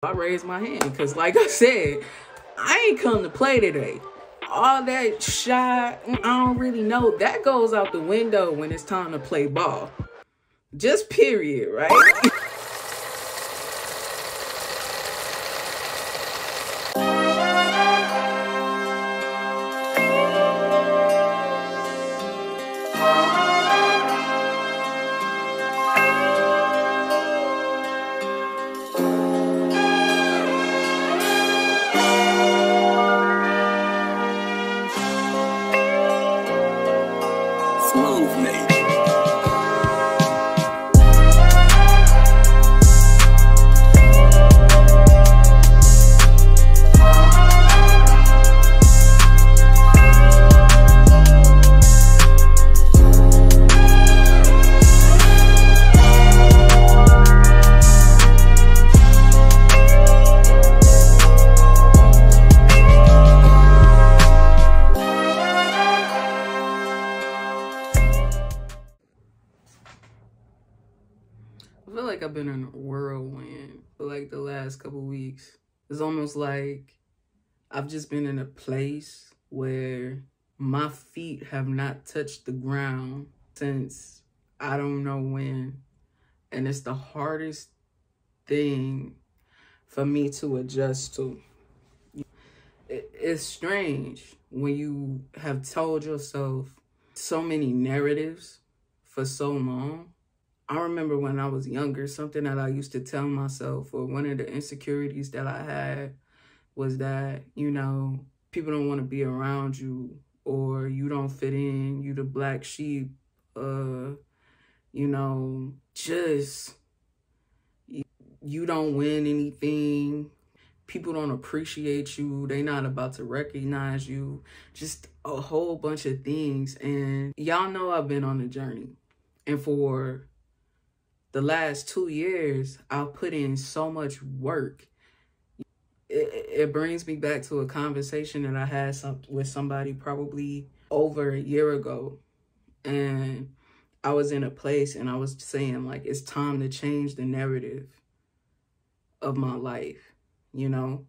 I raised my hand because, like I said, I ain't come to play today. All that shy, I don't really know, that goes out the window when it's time to play ball. Just period, right? I feel like I've been in a whirlwind for like the last couple weeks. It's almost like I've just been in a place where my feet have not touched the ground since I don't know when. And it's the hardest thing for me to adjust to. It's strange when you have told yourself so many narratives for so long. I remember when I was younger, something that I used to tell myself, or one of the insecurities that I had, was that, you know, people don't want to be around you, or you don't fit in, you the black sheep, you know, just, you don't win anything. People don't appreciate you. They not about to recognize you. Just a whole bunch of things. And y'all know I've been on a journey. And for the last 2 years, I've put in so much work. It brings me back to a conversation that I had with somebody probably over a year ago. And I was in a place and I was saying, like, it's time to change the narrative of my life, you know?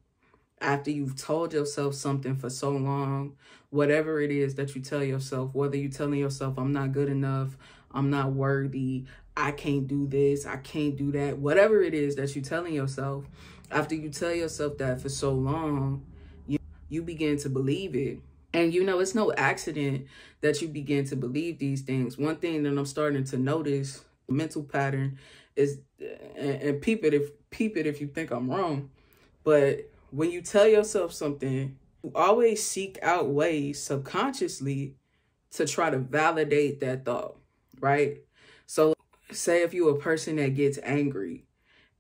After you've told yourself something for so long, whatever it is that you tell yourself, whether you're telling yourself, I'm not good enough, I'm not worthy, I can't do this, I can't do that, whatever it is that you're telling yourself, after you tell yourself that for so long, you begin to believe it. And, you know, it's no accident that you begin to believe these things. One thing that I'm starting to notice, mental pattern, is, and peep it if you think I'm wrong, but when you tell yourself something, you always seek out ways subconsciously to try to validate that thought, right? So say if you're a person that gets angry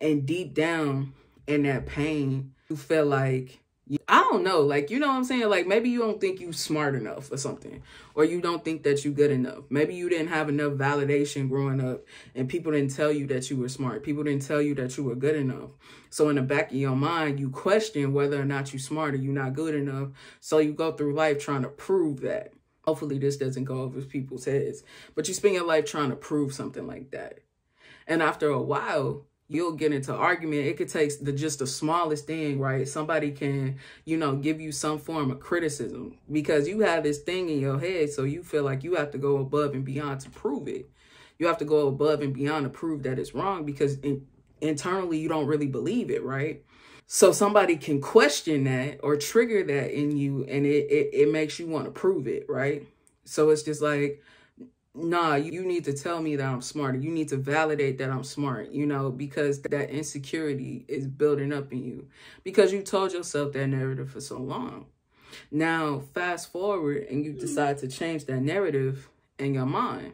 and deep down in that pain, you feel like, I don't know, like, you know what I'm saying? Like, maybe you don't think you smart enough or something, or you don't think that you good enough. Maybe you didn't have enough validation growing up and people didn't tell you that you were smart. People didn't tell you that you were good enough. So in the back of your mind, you question whether or not you're smart or you're not good enough. So you go through life trying to prove that. Hopefully this doesn't go over people's heads, but you spend your life trying to prove something like that. And after a while, you'll get into argument. It could take just the smallest thing, right? Somebody can, you know, give you some form of criticism because you have this thing in your head. So you feel like you have to go above and beyond to prove it. You have to go above and beyond to prove that it's wrong because internally you don't really believe it, right? So somebody can question that or trigger that in you, and it makes you want to prove it, right? So it's just like, nah, you need to tell me that I'm smarter. You need to validate that I'm smart, you know, because that insecurity is building up in you because you told yourself that narrative for so long. Now, fast forward and you decide to change that narrative in your mind.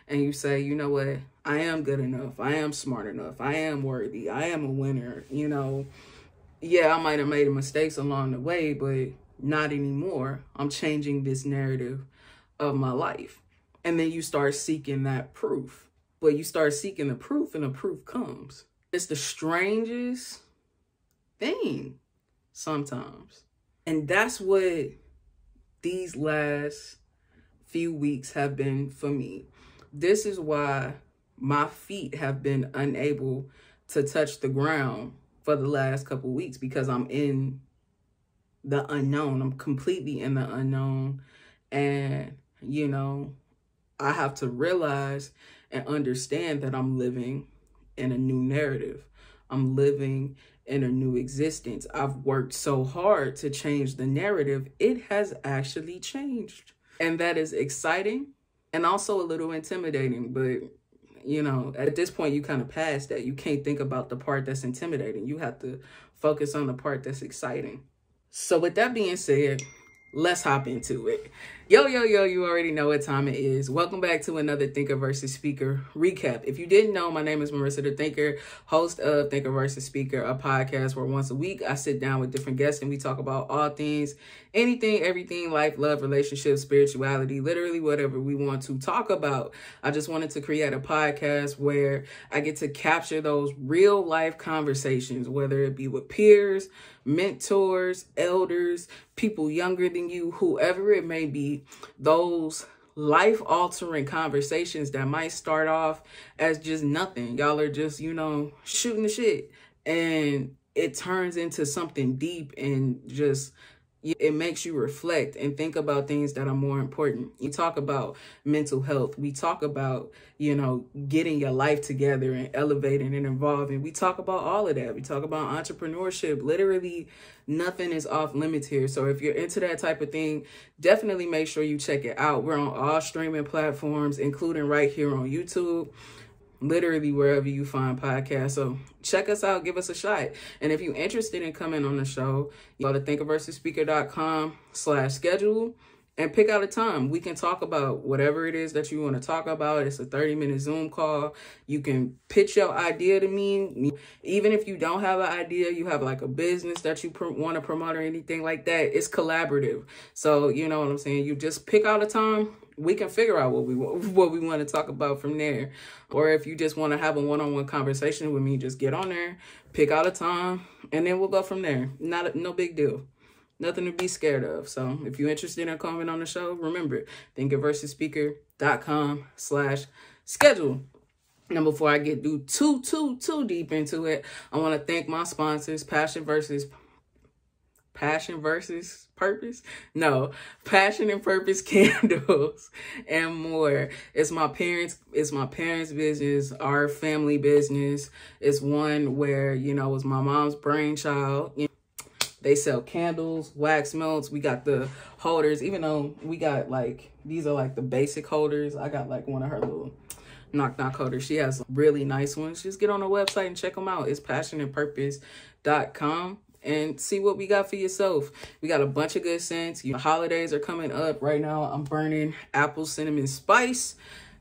And you say, you know what? I am good enough. I am smart enough. I am worthy. I am a winner. You know, yeah, I might have made mistakes along the way, but not anymore. I'm changing this narrative of my life. And then you start seeking that proof. But you start seeking the proof and the proof comes. It's the strangest thing sometimes. And that's what these last few weeks have been for me. This is why my feet have been unable to touch the ground for the last couple of weeks because I'm in the unknown. I'm completely in the unknown. And, you know, I have to realize and understand that I'm living in a new narrative. I'm living in a new existence. I've worked so hard to change the narrative. It has actually changed. And that is exciting and also a little intimidating. But, you know, at this point, you kind of pass that. You can't think about the part that's intimidating. You have to focus on the part that's exciting. So with that being said, let's hop into it. Yo, you already know what time it is. Welcome back to another Thinker versus Speaker recap. If you didn't know, my name is Marissa the Thinker, host of Thinker versus Speaker, a podcast where once a week I sit down with different guests and we talk about all things, anything, everything, life, love, relationships, spirituality, literally whatever we want to talk about. I just wanted to create a podcast where I get to capture those real life conversations, whether it be with peers, mentors, elders, people younger than you, whoever it may be, those life-altering conversations that might start off as just nothing. Y'all are just, you know, shooting the shit. And it turns into something deep and just, it makes you reflect and think about things that are more important. You talk about mental health. We talk about, you know, getting your life together and elevating and evolving. We talk about all of that. We talk about entrepreneurship. Literally nothing is off limits here. So if you're into that type of thing, definitely make sure you check it out. We're on all streaming platforms, including right here on YouTube. Literally wherever you find podcasts. So check us out, give us a shot. And if you're interested in coming on the show, you go to thinkerversusspeaker.com/schedule and pick out a time. We can talk about whatever it is that you want to talk about. It's a 30-minute Zoom call. You can pitch your idea to me. Even if you don't have an idea, you have like a business that you want to promote or anything like that, it's collaborative. So you know what I'm saying? You just pick out a time. We can figure out what we want to talk about from there. Or if you just want to have a one-on-one conversation with me, just get on there, pick out a time, and then we'll go from there. No big deal. Nothing to be scared of. So if you're interested in coming on the show, remember, thinkerversusspeaker.com/schedule. And before I get too deep into it, I want to thank my sponsors, Passion and Purpose Candles and more. It's my parents' business, our family business. It's one where, you know, it's my mom's brainchild. They sell candles, wax melts. We got the holders, even though we got like, these are like the basic holders. I got like one of her little knock holders. She has really nice ones. Just get on the website and check them out. It's passionandpurpose.com. And see what we got for yourself. We got a bunch of good scents. The holidays are coming up. Right now, I'm burning apple cinnamon spice.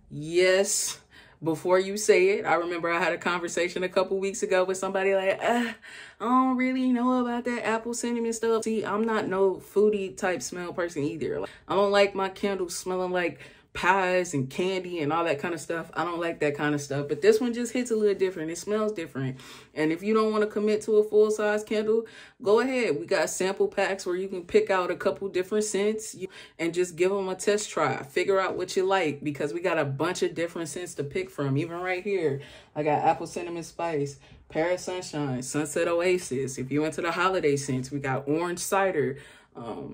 Yes. Before you say it, I remember I had a conversation a couple weeks ago with somebody like, I don't really know about that apple cinnamon stuff. See, I'm not no foodie type smell person either. Like, I don't like my candles smelling like pies and candy and all that kind of stuff. I don't like that kind of stuff. But this one just hits a little different. It smells different. And if you don't want to commit to a full-size candle, go ahead. We got sample packs where you can pick out a couple different scents and just give them a test try. Figure out what you like, because we got a bunch of different scents to pick from. Even right here, I got apple cinnamon spice, Paris Sunshine, Sunset Oasis. If you're into the holiday scents, we got orange cider,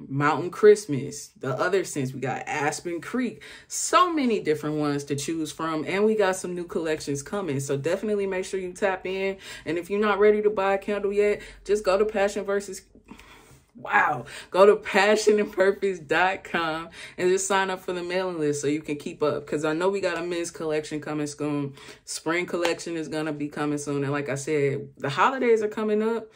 Mountain Christmas, the other scents. We got Aspen Creek, so many different ones to choose from, and we got some new collections coming. So definitely make sure you tap in. And if you're not ready to buy a candle yet, just go to passionandpurpose.com and just sign up for the mailing list so you can keep up, because I know we got a men's collection coming soon. Spring collection is gonna be coming soon, and like I said, the holidays are coming up.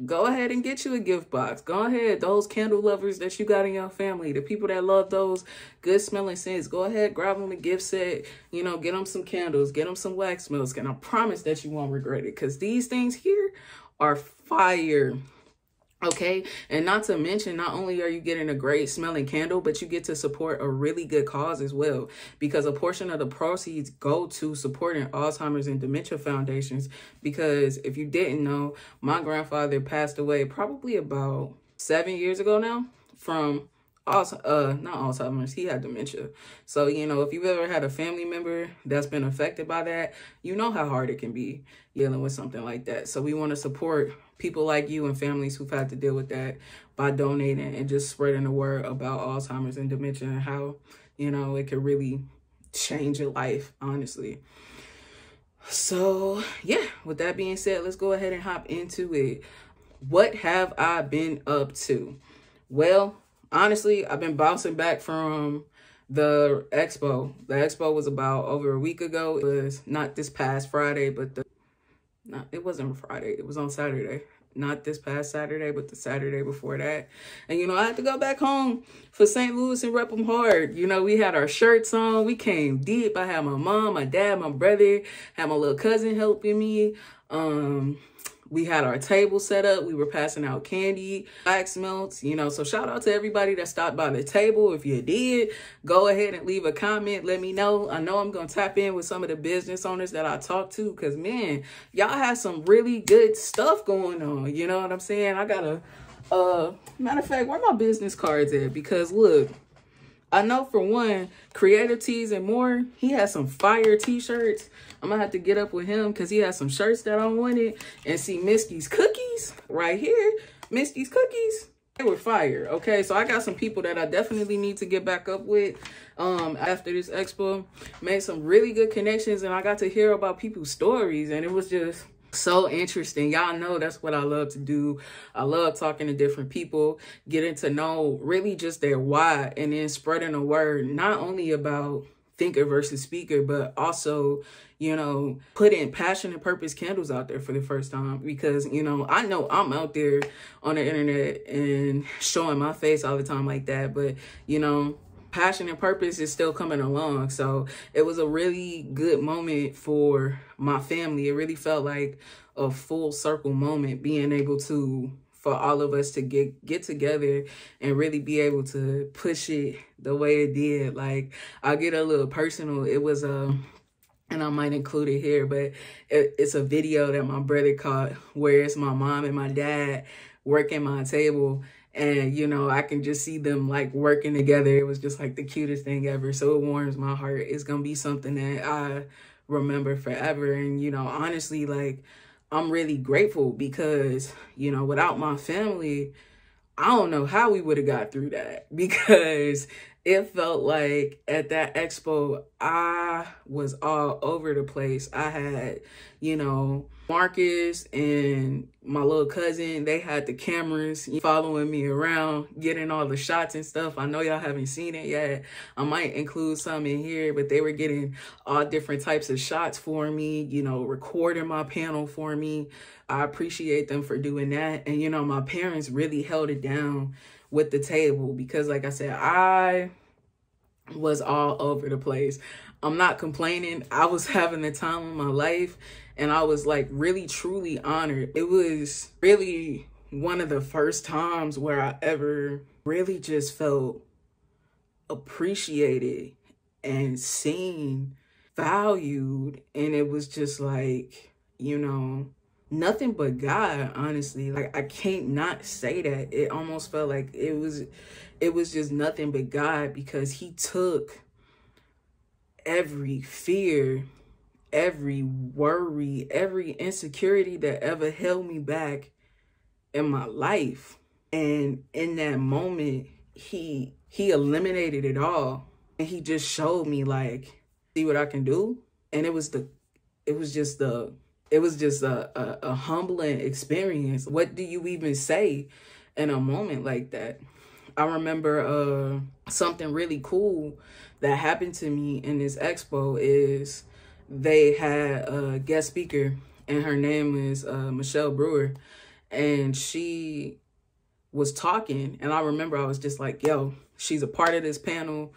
Go ahead and get you a gift box. Go ahead. Those candle lovers that you got in your family, the people that love those good smelling scents, go ahead, grab them a gift set. You know, get them some candles, get them some wax melts. And I promise that you won't regret it, because these things here are fire. Okay, and not to mention, not only are you getting a great smelling candle, but you get to support a really good cause as well, because a portion of the proceeds go to supporting Alzheimer's and dementia foundations. Because if you didn't know, my grandfather passed away probably about 7 years ago now from also not Alzheimer's, he had dementia. So, you know, if you've ever had a family member that's been affected by that, you know how hard it can be dealing with something like that. So we want to support people like you and families who've had to deal with that by donating and just spreading the word about Alzheimer's and dementia and how, you know, it could really change your life, honestly. So yeah, with that being said, let's go ahead and hop into it. What have I been up to? Well, honestly, I've been bouncing back from the expo. The expo was about over a week ago. It was not this past Friday, but it wasn't Friday. It was on Saturday. Not this past Saturday, but the Saturday before that. And, you know, I had to go back home for St. Louis and rep them hard. You know, we had our shirts on. We came deep. I had my mom, my dad, my brother, had my little cousin helping me. We had our table set up. We were passing out candy, wax melts, you know. So shout out to everybody that stopped by the table. If you did, go ahead and leave a comment. Let me know. I know I'm going to tap in with some of the business owners that I talked to because, man, y'all have some really good stuff going on. You know what I'm saying? I got matter of fact, where my business cards at? Because, look, I know for one, Creative Tees and More, he has some fire t-shirts. I'm going to have to get up with him because he has some shirts that I wanted. And see, Misty's cookies right here. Misty's cookies, they were fire. Okay, so I got some people that I definitely need to get back up with after this expo. Made some really good connections and I got to hear about people's stories. And it was just so interesting. Y'all know that's what I love to do. I love talking to different people, getting to know really just their why, and then spreading the word, not only about thinker versus speaker, but also, you know, putting passion and purpose candles out there for the first time. Because, you know I'm out there on the internet and showing my face all the time like that. But, you know, passion and purpose is still coming along. So it was a really good moment for my family. It really felt like a full circle moment, being able to, for all of us to get together and really be able to push it the way it did. Like, I'll get a little personal. It was and I might include it here, but it's a video that my brother caught where it's my mom and my dad working my table. And, you know, I can just see them like working together. It was just like the cutest thing ever. So it warms my heart. It's going to be something that I remember forever. And, you know, honestly, like, I'm really grateful because, you know, without my family, I don't know how we would have got through that, because it felt like at that expo, I was all over the place. I had, you know, Marcus and my little cousin, they had the cameras following me around, getting all the shots and stuff. I know y'all haven't seen it yet. I might include some in here, but they were getting all different types of shots for me, you know, recording my panel for me. I appreciate them for doing that. And, you know, my parents really held it down with the table because, like I said, I was all over the place. I'm not complaining. I was having the time of my life, and I was like really, truly honored. It was really one of the first times where I ever really just felt appreciated and seen, valued. And it was just like, you know, nothing but God, honestly. Like, I can't not say that. It almost felt like it was just nothing but God, because he took every fear, every worry, every insecurity that ever held me back in my life. And in that moment, he eliminated it all. And he just showed me, like, see what I can do. And it was just a humbling experience. What do you even say in a moment like that? I remember something really cool that happened to me in this expo is they had a guest speaker, and her name is Michelle Brewer, and she was talking, and I remember I was just like, yo, she's a part of this panel.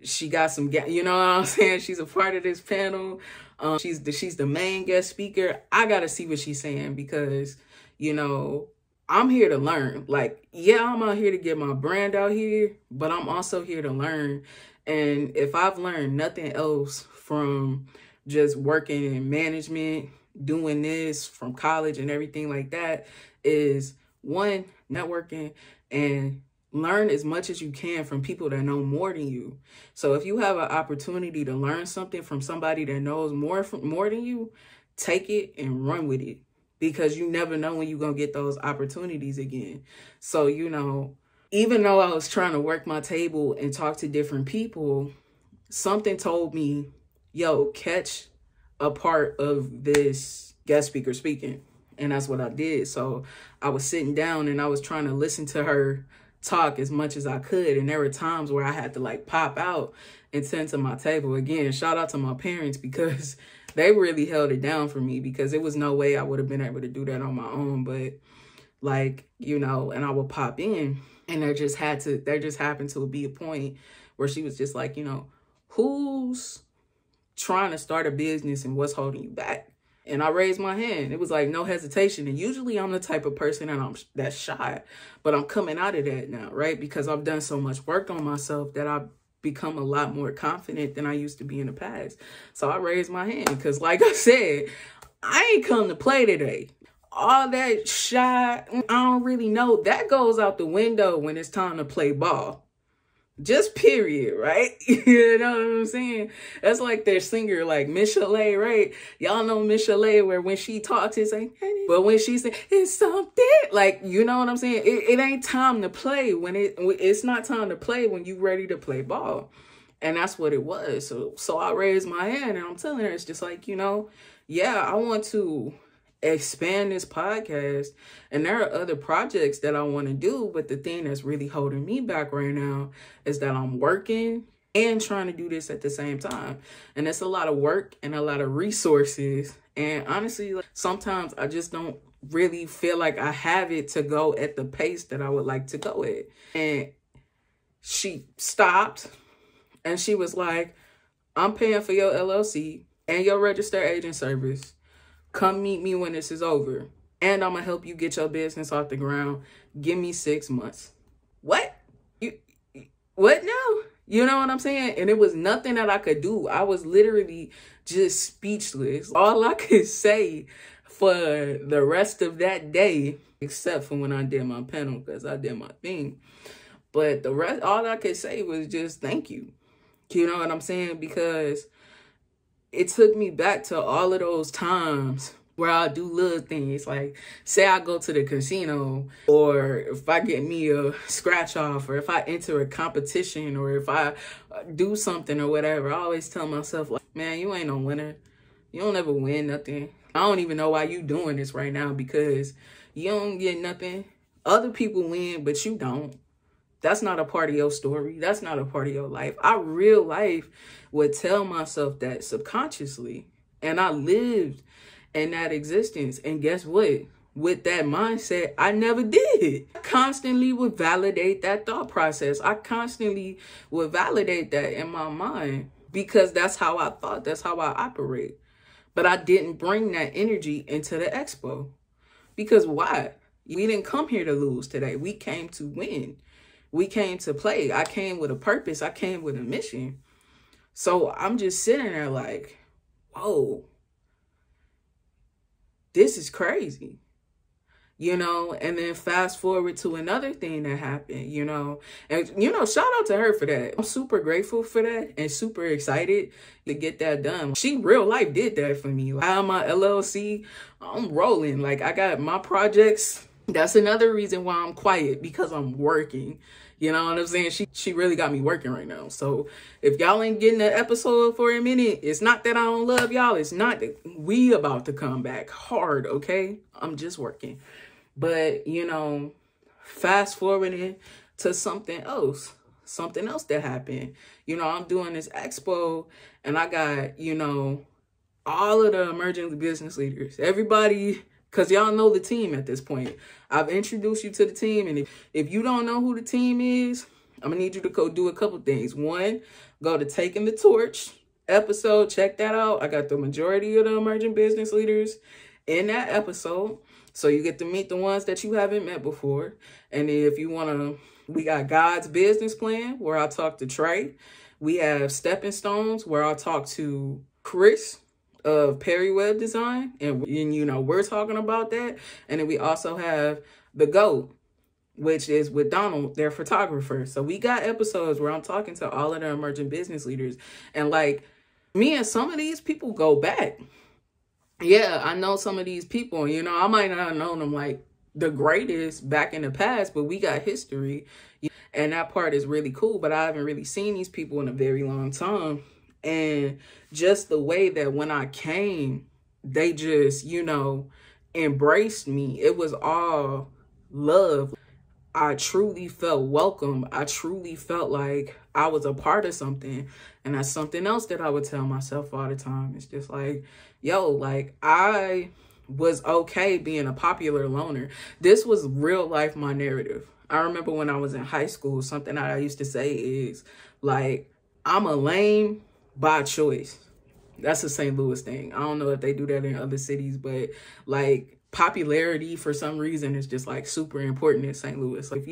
She got some, you know what I'm saying? She's a part of this panel. She's the main guest speaker. I got to see what she's saying, because, you know, I'm here to learn. Like, yeah, I'm out here to get my brand out here, but I'm also here to learn. And if I've learned nothing else from just working in management, doing this from college and everything like that, is one, networking, and learn as much as you can from people that know more than you. So if you have an opportunity to learn something from somebody that knows more than you, take it and run with it, because you never know when you're going to get those opportunities again. So, you know, even though I was trying to work my table and talk to different people, something told me, yo, catch a part of this guest speaker speaking. And that's what I did. So I was sitting down and I was trying to listen to her talk as much as I could. And there were times where I had to like pop out and tend to my table. Again, shout out to my parents, because they really held it down for me, because it was no way I would have been able to do that on my own. But like, you know, and I would pop in, and there just happened to be a point where she was just like, you know, who's trying to start a business and what's holding you back? And I raised my hand. It was like no hesitation. And usually I'm the type of person that's shy, but I'm coming out of that now, right? Because I've done so much work on myself that I've become a lot more confident than I used to be in the past. So I raised my hand because, like I said, I ain't come to play today. All that shy, I don't really know, that goes out the window when it's time to play ball. Just period, right? You know what I'm saying? That's like their singer, like Miss Chalet, right? Y'all know Miss Chalet, where when she talks, it's like, but when she says, it's something, like, you know what I'm saying? It ain't time to play when it's not time to play when you ready to play ball. And that's what it was. So I raised my hand and I'm telling her, it's just like, you know, yeah, I want to expand this podcast, and there are other projects that I want to do, but the thing that's really holding me back right now is that I'm working and trying to do this at the same time, and it's a lot of work and a lot of resources, and honestly, sometimes I just don't really feel like I have it to go at the pace that I would like to go at. And she stopped and she was like, I'm paying for your LLC and your registered agent service. Come meet me when this is over, and I'm going to help you get your business off the ground. Give me 6 months. What? What now? You know what I'm saying? And it was nothing that I could do. I was literally just speechless. All I could say for the rest of that day, except for when I did my panel, because I did my thing. But the rest, all I could say was just thank you. You know what I'm saying? Because it took me back to all of those times where I do little things. Like, say I go to the casino, or if I get me a scratch off, or if I enter a competition, or if I do something or whatever, I always tell myself, like, man, you ain't no winner. You don't ever win nothing. I don't even know why you doing this right now, because you don't get nothing. Other people win, but you don't. That's not a part of your story. That's not a part of your life. I real life would tell myself that subconsciously. And I lived in that existence. And guess what? With that mindset, I never did. I constantly would validate that thought process. I constantly would validate that in my mind, because that's how I thought. That's how I operate. But I didn't bring that energy into the expo. Because why? We didn't come here to lose today. We came to win. We came to play. I came with a purpose. I came with a mission. So I'm just sitting there like, whoa, this is crazy. You know, and then fast forward to another thing that happened, you know, and, you know, shout out to her for that. I'm super grateful for that and super excited to get that done. She real life did that for me. I have my LLC. I'm rolling. Like, I got my projects. That's another reason why I'm quiet, because I'm working. You know what I'm saying? She really got me working right now. So if y'all ain't getting an episode for a minute, it's not that I don't love y'all. It's not that we about to come back hard, okay? I'm just working. But, you know, fast forwarding to something else that happened. You know, I'm doing this expo, and I got, you know, all of the emerging business leaders, everybody, because y'all know the team at this point. I've introduced you to the team, and if you don't know who the team is, I'm going to need you to go do a couple things. One, go to Taking the Torch episode. Check that out. I got the majority of the emerging business leaders in that episode. So you get to meet the ones that you haven't met before. And if you want to, we got God's Business Plan, where I talk to Trey. We have Stepping Stones, where I'll talk to Chris of Perry Web Design, and you know, we're talking about that. And then we also have the GOAT, which is with Donald, their photographer. So we got episodes where I'm talking to all of the emerging business leaders. And like, me and some of these people go back. Yeah, I know some of these people, you know, I might not have known them like the greatest back in the past, but we got history. And that part is really cool, but I haven't really seen these people in a very long time. And just the way that when I came, they just, you know, embraced me. It was all love. I truly felt welcome. I truly felt like I was a part of something. And that's something else that I would tell myself all the time. It's just like, yo, like I was okay being a popular loner. This was real life my narrative. I remember when I was in high school, something that I used to say is like, I'm a lame by choice. That's a St. Louis thing. I don't know if they do that in other cities, but like popularity for some reason is just like super important in St. Louis. Like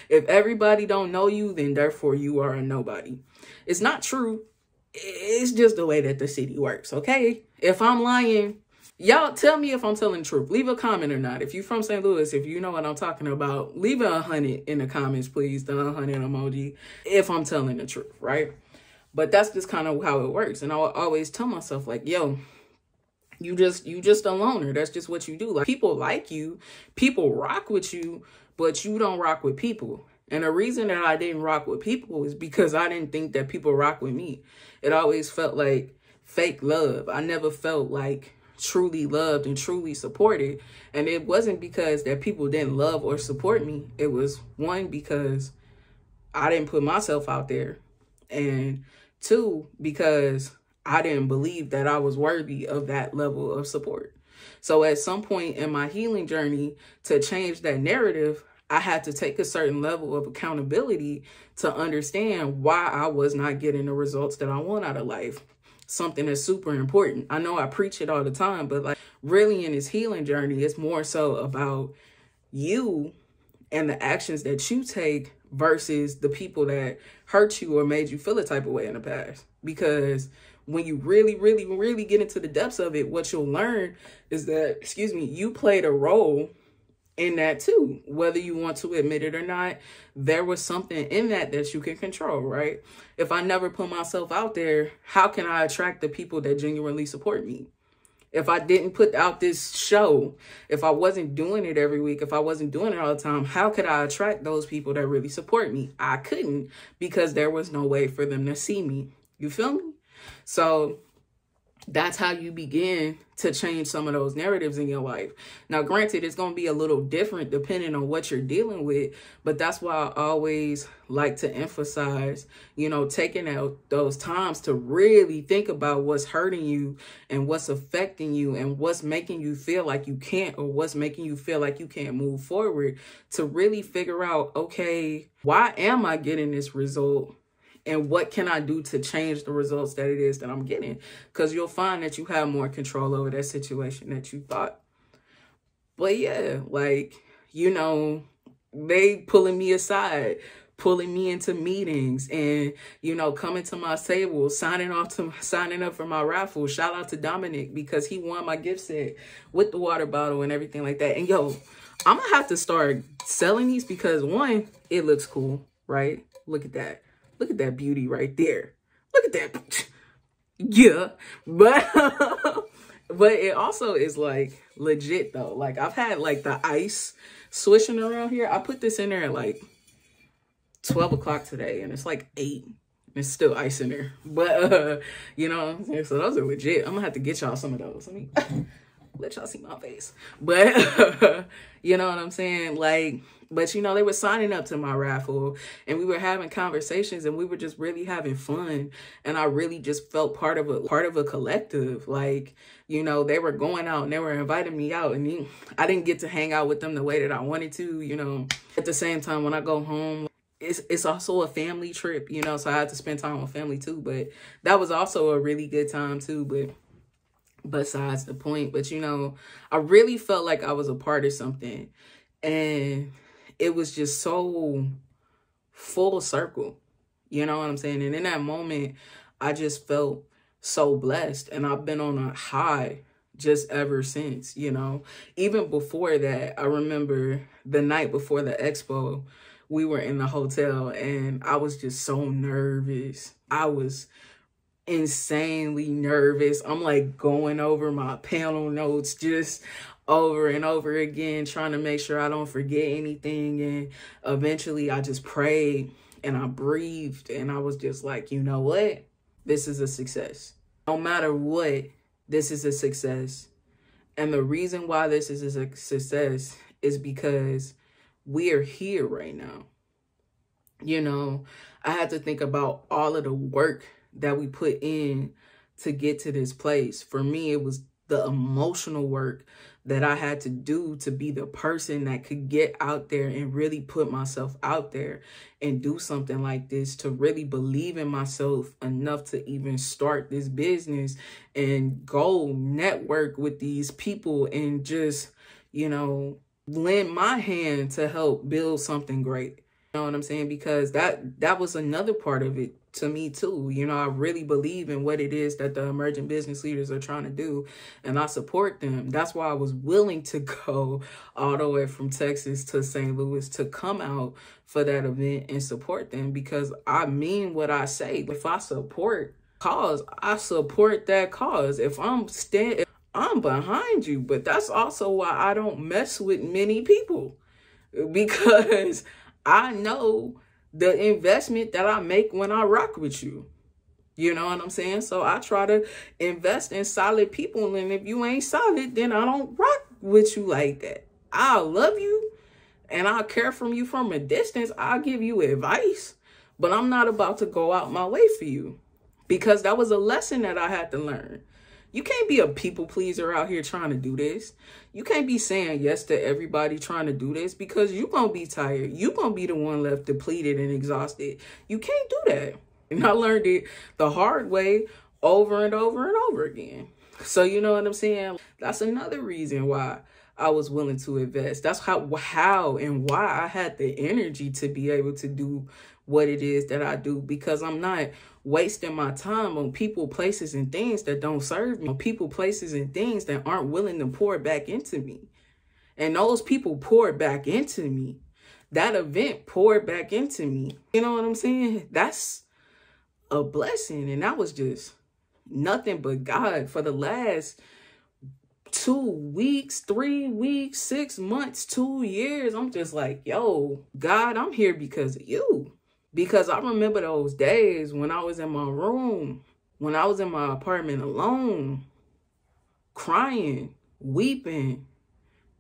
if everybody don't know you, then therefore you are a nobody. It's not true. It's just the way that the city works. Okay. If I'm lying, y'all tell me if I'm telling the truth. Leave a comment or not. If you're from St. Louis, if you know what I'm talking about, leave a 100 in the comments, please. The 100 emoji. If I'm telling the truth, right? But that's just kind of how it works. And I always tell myself like, yo, you just a loner. That's just what you do. Like people like you, people rock with you, but you don't rock with people. And the reason that I didn't rock with people is because I didn't think that people rock with me. It always felt like fake love. I never felt like truly loved and truly supported. And it wasn't because that people didn't love or support me. It was one, because I didn't put myself out there. And two, because I didn't believe that I was worthy of that level of support. So at some point in my healing journey, to change that narrative, I had to take a certain level of accountability to understand why I was not getting the results that I want out of life. Something that's super important. I know I preach it all the time, but like really in this healing journey, it's more so about you and the actions that you take versus the people that hurt you or made you feel a type of way in the past. Because when you really, really, really get into the depths of it, what you'll learn is that, you played a role in that too. Whether you want to admit it or not, there was something in that you can control, right? If I never put myself out there, how can I attract the people that genuinely support me? If I didn't put out this show, if I wasn't doing it every week, if I wasn't doing it all the time, how could I attract those people that really support me? I couldn't, because there was no way for them to see me. You feel me? So that's how you begin to change some of those narratives in your life. Now, granted, it's going to be a little different depending on what you're dealing with, but that's why I always like to emphasize, taking out those times to really think about what's hurting you and what's affecting you and what's making you feel like you can't, or what's making you feel like you can't move forward, to really figure out, okay, why am I getting this result? And what can I do to change the results that it is that I'm getting? Because you'll find that you have more control over that situation that you thought. But yeah, like, they pulling me aside, pulling me into meetings and, coming to my table, signing up for my raffle. Shout out to Dominic, because he won my gift set with the water bottle and everything like that. And yo, I'm going to have to start selling these because one, it looks cool, right? Look at that. Look at that beauty right there. Look at that. Yeah. But it also is like legit though. Like I've had like the ice swishing around here. I put this in there at like 12 o'clock today and it's like 8. It's still ice in there. But, so those are legit. I'm gonna have to get y'all some of those. Let me let y'all see my face. But, you know what I'm saying? Like, but, they were signing up to my raffle and we were having conversations and we were just really having fun. And I really just felt part of a collective. Like, they were going out and they were inviting me out and I didn't get to hang out with them the way that I wanted to, At the same time, when I go home, it's also a family trip, so I had to spend time with family too. But that was also a really good time too. But besides the point, but I really felt like I was a part of something. And it was just so full circle, you know what I'm saying? And in that moment, I just felt so blessed. And I've been on a high just ever since, you know. Even before that, I remember the night before the expo, we were in the hotel and I was just so nervous. I was insanely nervous. I'm like going over my panel notes just over and over again, trying to make sure I don't forget anything. And eventually I just prayed and I breathed and I was just like, you know what? This is a success. No matter what, this is a success. And the reason why this is a success is because we are here right now. You know, I had to think about all of the work that we put in to get to this place. For me, it was the emotional work that I had to do to be the person that could get out there and really put myself out there and do something like this, to really believe in myself enough to even start this business and go network with these people and just, you know, lend my hand to help build something great. You know what I'm saying? Because that was another part of it to me too. You know, I really believe in what it is that the emerging business leaders are trying to do, and I support them. That's why I was willing to go all the way from Texas to St. Louis to come out for that event and support them, because I mean what I say. If I support cause, I support that cause. If I'm behind you. But that's also why I don't mess with many people, because I know the investment that I make when I rock with you. You know what I'm saying? So I try to invest in solid people. And if you ain't solid, then I don't rock with you like that. I'll love you and I'll care from you from a distance. I'll give you advice, but I'm not about to go out my way for you, because that was a lesson that I had to learn. You can't be a people pleaser out here trying to do this. You can't be saying yes to everybody trying to do this, because you're going to be tired. You're going to be the one left depleted and exhausted. You can't do that. And I learned it the hard way over and over and over again. So you know what I'm saying? That's another reason why I was willing to invest. That's how and why I had the energy to be able to do what it is that I do, because I'm not wasting my time on people, places, and things that don't serve me, on people, places, and things that aren't willing to pour back into me. And those people poured back into me. That event poured back into me. You know what I'm saying? That's a blessing. And that was just nothing but God for the last 2 weeks, 3 weeks, 6 months, 2 years. I'm just like, yo, God, I'm here because of you. Because I remember those days when I was in my room, when I was in my apartment alone, crying, weeping,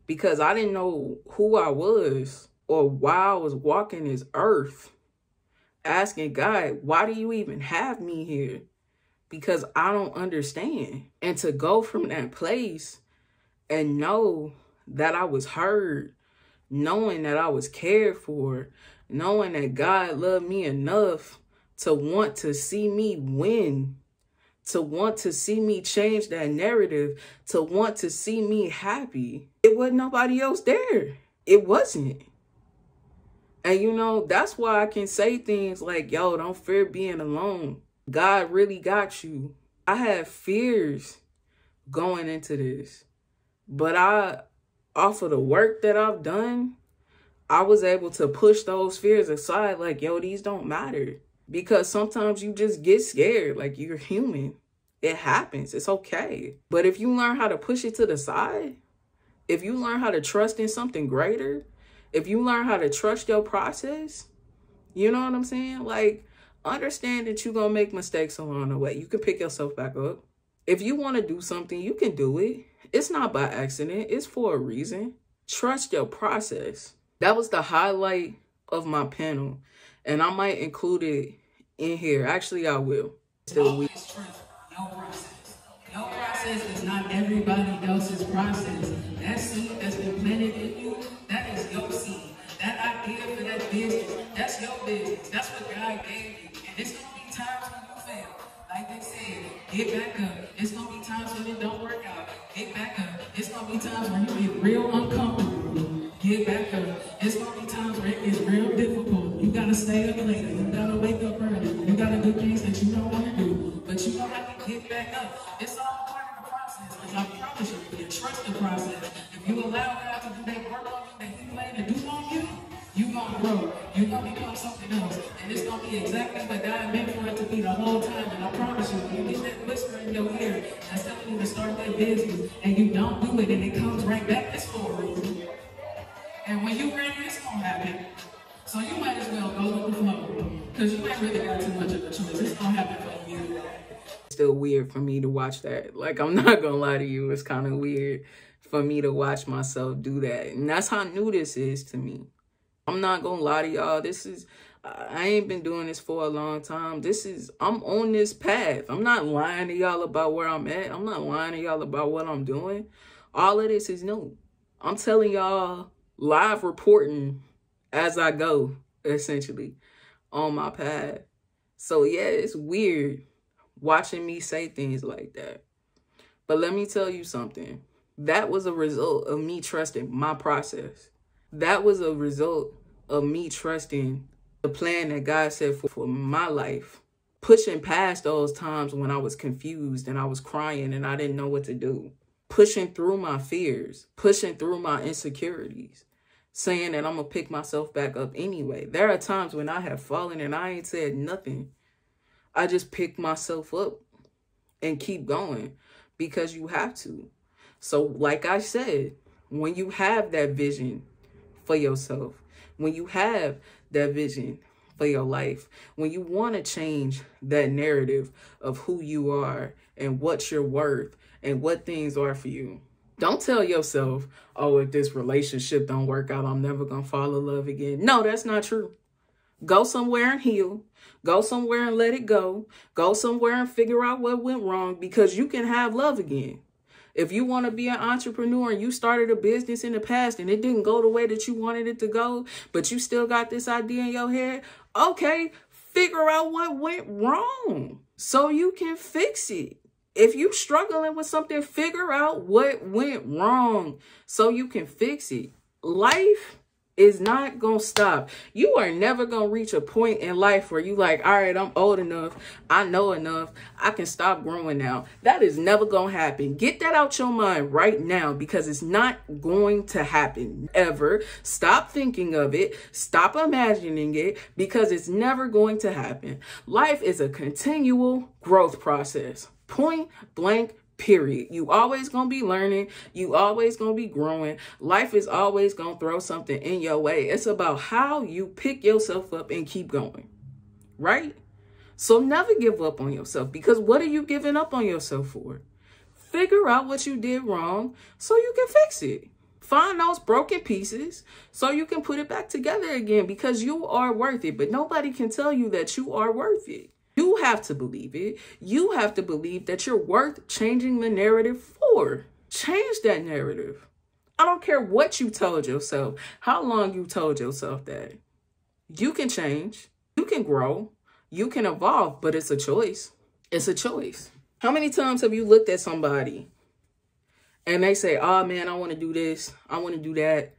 because I didn't know who I was or why I was walking this earth, asking God, why do you even have me here? Because I don't understand. And to go from that place and know that I was heard, knowing that I was cared for, knowing that God loved me enough to want to see me win, to want to see me change that narrative, to want to see me happy. It wasn't nobody else there. It wasn't. And you know, that's why I can say things like, yo, don't fear being alone. God really got you. I had fears going into this, but off of the work that I've done, I was able to push those fears aside. Like, yo, these don't matter. Because sometimes you just get scared. Like, you're human. It happens. It's okay. But if you learn how to push it to the side, if you learn how to trust in something greater, if you learn how to trust your process, you know what I'm saying? Like, understand that you're going to make mistakes along the way. You can pick yourself back up. If you want to do something, you can do it. It's not by accident. It's for a reason. Trust your process. That was the highlight of my panel, and I might include it in here. Actually, I will. Your process. Your process is not everybody else's process. That seed that's been planted in you, that is your seed. That idea for that business, that's your business. That's what God gave you. And it's going to be times when you fail. Like they said, get back up. It's going to be times when it don't work out. Get back up. It's going to be times when you get real uncomfortable. Get back up. It's going to be times where it gets real difficult. You got to stay up later. You got to wake up early. You got to do things that you don't want to do. But you don't have to get back up. It's all part of the process. Because I promise gonna grow. You're gonna become something else. And it's gonna be exactly what God meant for it to be the whole time. And I promise you, when you get that whisper in your ear that's telling you to start that business, and you don't do it, and it comes right back, it's for a reason. And when you ready, it's gonna happen. So you might as well go with the flow, because you ain't really got too much of a choice. It's gonna happen for you. It's still weird for me to watch that. Like, I'm not gonna lie to you, it's kind of weird for me to watch myself do that. And that's how new this is to me. I'm not gonna lie to y'all. I ain't been doing this for a long time. I'm on this path. I'm not lying to y'all about where I'm at. I'm not lying to y'all about what I'm doing. All of this is new. I'm telling y'all, live reporting as I go, essentially, on my path. So yeah, it's weird watching me say things like that. But let me tell you something. That was a result of me trusting my process. That was a result of me trusting the plan that God set for my life. Pushing past those times when I was confused and I was crying and I didn't know what to do. Pushing through my fears. Pushing through my insecurities. Saying that I'm going to pick myself back up anyway. There are times when I have fallen and I ain't said nothing. I just pick myself up and keep going because you have to. So like I said, when you have that vision for yourself, when you have that vision for your life, when you want to change that narrative of who you are and what you're worth and what things are for you, don't tell yourself, oh, if this relationship don't work out, I'm never going to fall in love again. No, that's not true. Go somewhere and heal. Go somewhere and let it go. Go somewhere and figure out what went wrong, because you can have love again. If you want to be an entrepreneur and you started a business in the past and it didn't go the way that you wanted it to go, but you still got this idea in your head, okay, figure out what went wrong so you can fix it. If you're struggling with something, figure out what went wrong so you can fix it. Life is not going to stop. You are never going to reach a point in life where you like, all right, I'm old enough. I know enough. I can stop growing now. That is never going to happen. Get that out your mind right now, because it's not going to happen ever. Stop thinking of it. Stop imagining it, because it's never going to happen. Life is a continual growth process. Point blank, period. You always gonna be learning. You always gonna be growing. Life is always gonna throw something in your way. It's about how you pick yourself up and keep going, right? So never give up on yourself, because what are you giving up on yourself for? Figure out what you did wrong so you can fix it. Find those broken pieces so you can put it back together again, because you are worth it. But nobody can tell you that you are worth it. You have to believe it. You have to believe that you're worth changing the narrative for. Change that narrative. I don't care what you told yourself, how long you told yourself that. You can change. You can grow. You can evolve, but it's a choice. It's a choice. How many times have you looked at somebody and they say, oh man, I want to do this. I want to do that.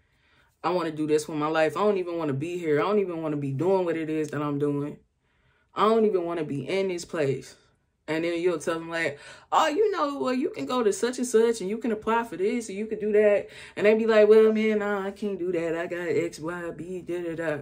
I want to do this with my life. I don't even want to be here. I don't even want to be doing what it is that I'm doing. I don't even want to be in this place. And then you'll tell them like, oh, you know, well, you can go to such and such and you can apply for this and you can do that. And they be like, well, man, nah, I can't do that. I got X, Y, B, da.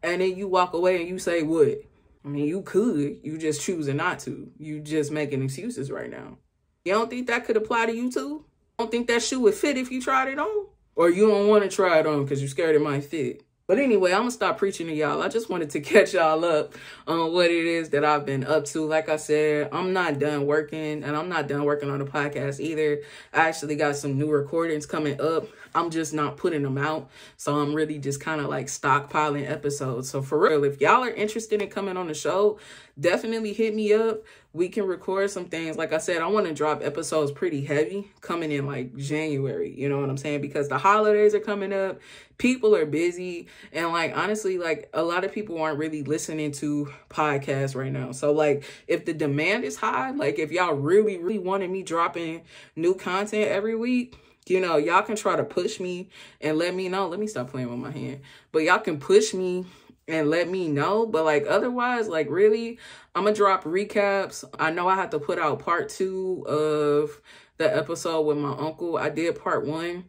And then you walk away and you say, what? I mean, you could. You just choosing not to. You just making excuses right now. You don't think that could apply to you too? You don't think that shoe would fit if you tried it on? Or you don't want to try it on because you're scared it might fit? But anyway, I'm going to stop preaching to y'all. I just wanted to catch y'all up on what it is that I've been up to. Like I said, I'm not done working, and I'm not done working on the podcast either. I actually got some new recordings coming up. I'm just not putting them out. So I'm really just kind of like stockpiling episodes. So for real, if y'all are interested in coming on the show, definitely hit me up. We can record some things. Like I said, I want to drop episodes pretty heavy coming in like January. You know what I'm saying? Because the holidays are coming up. People are busy. And like, honestly, like a lot of people aren't really listening to podcasts right now. So like if the demand is high, like if y'all really, really wanted me dropping new content every week, you know, y'all can try to push me and let me know. Let me stop playing with my hand. But y'all can push me and let me know. But like otherwise, like really, I'm gonna drop recaps. I know I have to put out part 2 of the episode with my uncle. I did part 1.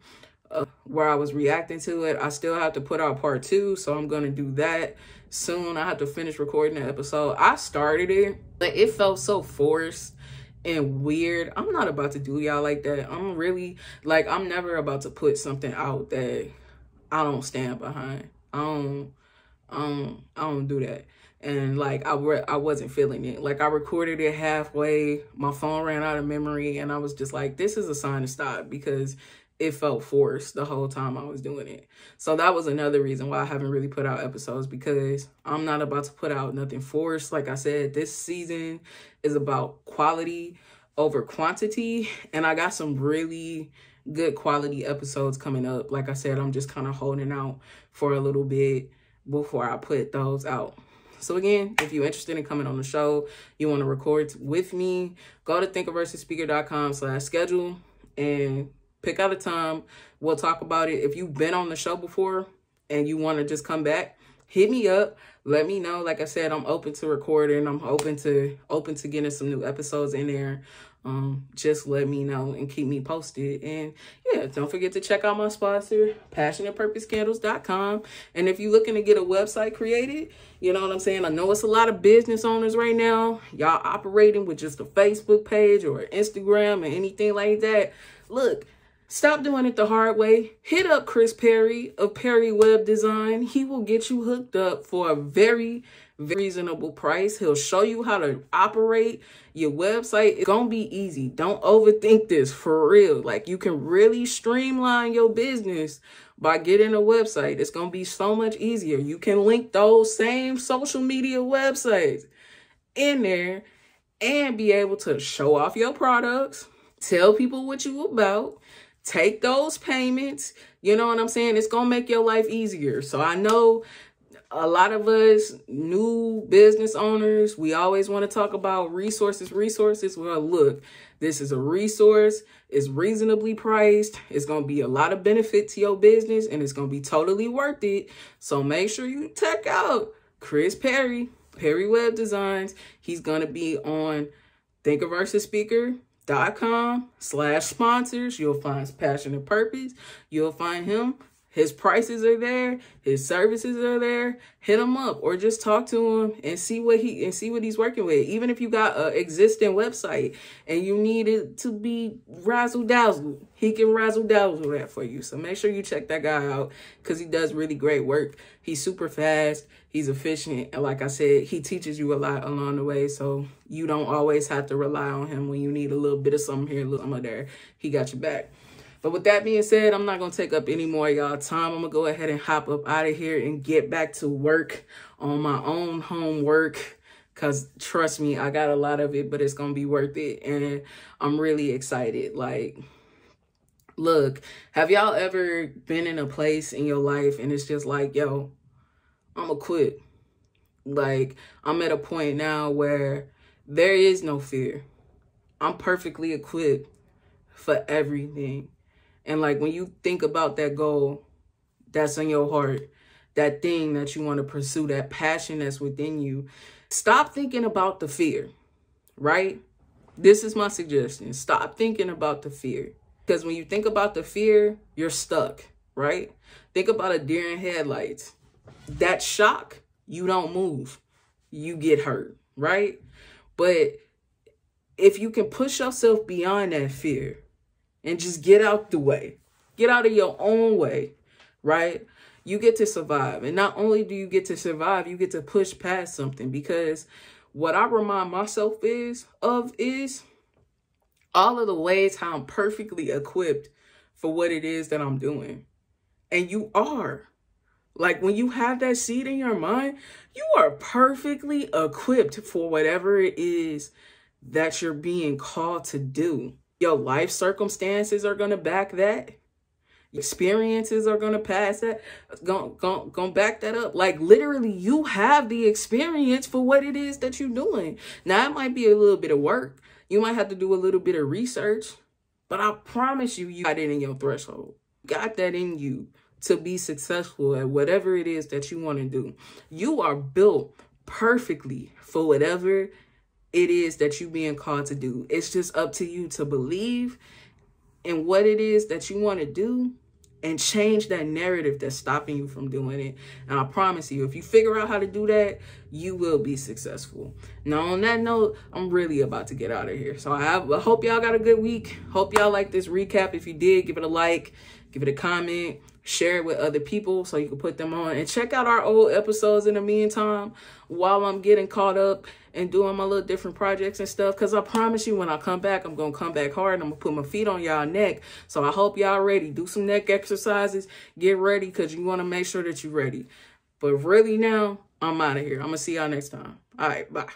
where I was reacting to it. I still have to put out part 2, so I'm gonna do that soon. I have to finish recording the episode. I started it, but it felt so forced and weird. I'm not about to do y'all like that. I'm really, like, I'm never about to put something out that I don't stand behind. I don't do that. And like, I wasn't feeling it. Like, I recorded it halfway, my phone ran out of memory, and I was just like, this is a sign to stop, because it felt forced the whole time I was doing it. So that was another reason why I haven't really put out episodes, because I'm not about to put out nothing forced. Like I said, this season is about quality over quantity, and I got some really good quality episodes coming up. Like I said, I'm just kind of holding out for a little bit before I put those out. So again, if you're interested in coming on the show, you want to record with me, go to thinkerversusspeaker.com/schedule and pick out a time. We'll talk about it. If you've been on the show before and you want to just come back, hit me up. Let me know. Like I said, I'm open to recording. I'm open to getting some new episodes in there. Just let me know and keep me posted. And yeah, don't forget to check out my sponsor, passionatepurposecandles.com. And if you're looking to get a website created, you know what I'm saying? I know it's a lot of business owners right now. Y'all operating with just a Facebook page or Instagram or anything like that. Look, stop doing it the hard way. Hit up Chris Perry of Perry Web Design. He will get you hooked up for a very reasonable price. He'll show you how to operate your website. It's gonna be easy. Don't overthink this, for real. Like, you can really streamline your business by getting a website. It's gonna be so much easier. You can link those same social media websites in there and be able to show off your products, tell people what you about, take those payments. You know what I'm saying? It's gonna make your life easier. So I know a lot of us new business owners, we always want to talk about resources. Well, look, this is a resource. It's reasonably priced. It's going to be a lot of benefit to your business, and it's going to be totally worth it. So make sure you check out Chris Perry, Perry Web Designs. He's going to be on thinkerversusspeaker.com/sponsors. You'll find Passion and Purpose. You'll find him. His prices are there. His services are there. Hit him up or just talk to him and see what he's working with. Even if you got an existing website and you need it to be razzle dazzle, he can razzle dazzle that for you. So make sure you check that guy out, because he does really great work. He's super fast. He's efficient. And like I said, he teaches you a lot along the way. So you don't always have to rely on him when you need a little bit of something here, a little something there. He got your back. But with that being said, I'm not going to take up any more of y'all time. I'm going to go ahead and hop up out of here and get back to work on my own homework, because trust me, I got a lot of it, but it's going to be worth it. And I'm really excited. Like, look, have y'all ever been in a place in your life and it's just like, yo, I'm going to quit? Like, I'm at a point now where there is no fear. I'm perfectly equipped for everything. And like, when you think about that goal that's in your heart, that thing that you want to pursue, that passion that's within you, stop thinking about the fear, right? This is my suggestion. Stop thinking about the fear. Because when you think about the fear, you're stuck, right? Think about a deer in headlights. That shock, you don't move. You get hurt, right? But if you can push yourself beyond that fear, and just get out the way. Get out of your own way, right? You get to survive. And not only do you get to survive, you get to push past something. Because what I remind myself of is all of the ways how I'm perfectly equipped for what it is that I'm doing. And you are. Like, when you have that seed in your mind, you are perfectly equipped for whatever it is that you're being called to do. Your life circumstances are going to back that. Experiences are going to pass that. Gonna back that up. Like, literally, you have the experience for what it is that you're doing. Now, it might be a little bit of work. You might have to do a little bit of research. But I promise you, you got it in your threshold. Got that in you to be successful at whatever it is that you want to do. You are built perfectly for whatever it is that you're being called to do. It's just up to you to believe in what it is that you want to do and change that narrative that's stopping you from doing it. And I promise you, if you figure out how to do that, you will be successful. Now, on that note, I'm really about to get out of here. So I hope y'all got a good week. Hope y'all like this recap. If you did, give it a like, give it a comment, share it with other people so you can put them on. And check out our old episodes in the meantime while I'm getting caught up and doing my little different projects and stuff. Because I promise you, when I come back, I'm going to come back hard and I'm going to put my feet on y'all neck. So I hope y'all ready. Do some neck exercises. Get ready because you want to make sure that you're ready. But really now, I'm out of here. I'm going to see y'all next time. All right, bye.